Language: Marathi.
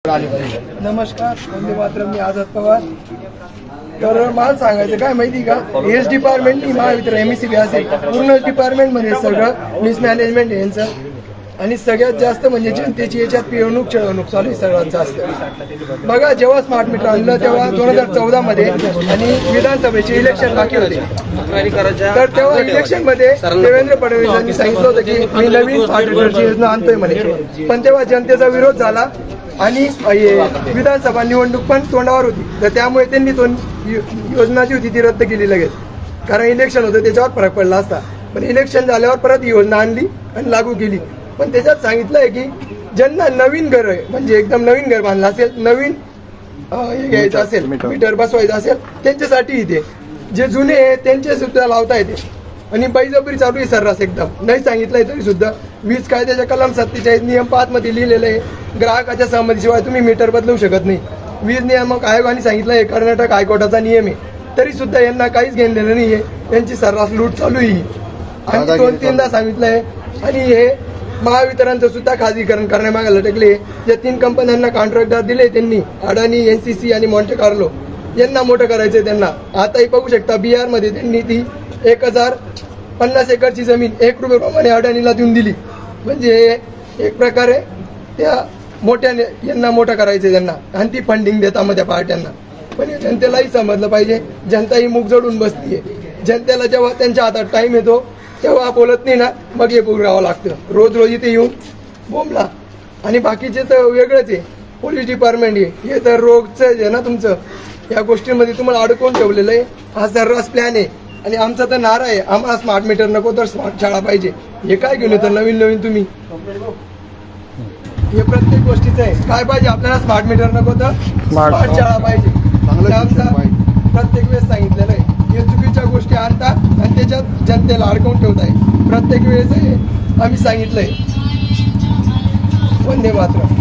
नमस्कार, वंदे मातरम. मी आझाद पवार. तर मला सांगायचं काय माहिती का, हेल्थ डिपार्टमेंटनी महावितरण एमएससीबी असेल पूर्ण डिपार्टमेंटमध्ये सगळं मिसमॅनेजमेंट यांचं, आणि सगळ्यात जास्त म्हणजे जनतेची याच्यात पिळवणूक चिळवणूक चालू आहे सगळ्यात जास्त. बघा, जेव्हा स्मार्ट मीटर आणलं तेव्हा 2014 मध्ये आणि विधानसभेचे इलेक्शन बाकी होते, तर तेव्हा इलेक्शन मध्ये देवेंद्र फडणवीस यांनी सांगितलं होतं की मी नवीन स्मार्ट मीटरची योजना आणतोय म्हणे. पण तेव्हा जनतेचा विरोध झाला आणि विधानसभा निवडणूक पण तोंडावर होती, तर त्यामुळे त्यांनी तो योजना जी होती ती रद्द केली लगेच, कारण इलेक्शन होतं त्याच्यावर फरक पडला असता. पण इलेक्शन झाल्यावर परत ही योजना आणली आणि लागू केली. पण त्याच्यात सांगितलं आहे की ज्यांना नवीन घर आहे, म्हणजे एकदम नवीन घर बांधलं असेल, नवीन हे घ्यायचं असेल, मीटर बसवायचं असेल, त्यांच्यासाठी इथे जे जुने आहे त्यांचे सुद्धा लावता येते. आणि बळजबरी चालू आहे सर्रास, एकदम नाही सांगितलंय तरी सुद्धा. वीज कायद्याच्या कलम 47 नियम 5 मध्ये लिहिलेलं आहे, ग्राहकाच्या सहमतीशिवाय तुम्ही मीटर बदलू शकत नाही. वीज नियामक आयोगाने सांगितलं आहे, कर्नाटक हायकोर्टाचा नियम आहे, तरी सुद्धा यांना काहीच घेणं देणं नाही आहे. त्यांची सर्रास लूट चालू आहे आणि 2-3दा सांगितलंय. आणि हे महावितरणचं सुद्धा खाजगीकरण करण्यामागे लटकले. या 3 कंपन्यांना कॉन्ट्रॅक्टर दिले त्यांनी, अडानी, एनसीसी आणि मॉन्टे कार्लो यांना मोठं करायचंय त्यांना. आताही बघू शकता, बिहारमध्ये त्यांनी ती 1050 एकरची जमीन 1 रुपये प्रमाणे अडाणीला देऊन दिली. म्हणजे एक प्रकारे त्या मोठ्याने यांना मोठं करायचं त्यांना, आणि ती फंडिंग देता मग त्या पार्ट्यांना. पण हे जनतेलाही समजलं पाहिजे, जनता ही मुग जोडून बसतीये. जनतेला जेव्हा त्यांच्या हातात टाइम येतो तेव्हा बोलत नाही ना, मग हे पुरवावं लागतं. रोज रोज इथे येऊन बोंबला. आणि बाकीचे तर वेगळंच आहे, पोलीस डिपार्टमेंट हे तर रोगचं आहे ना तुमचं. या गोष्टींमध्ये तुम्हाला अडकवून ठेवलेलं आहे. हा सर्रास प्लॅन आहे. आणि आमचा तर नारा आहे, आम्हाला स्मार्ट मीटर नको तर स्मार्ट शाळा पाहिजे. हे काय घेऊन येतं नवीन नवीन तुम्ही? हे प्रत्येक गोष्टीचं आहे. काय पाहिजे आपल्याला? स्मार्ट मीटर नको तर स्मार्ट शाळा पाहिजे. आमचा प्रत्येक वेळेस सांगितलेलं आहे. हे चुकीच्या गोष्टी आणतात आणि त्याच्यात जनतेला अडकवून ठेवत आहे. प्रत्येक वेळेस आम्ही सांगितलंय. वंदे मातरम.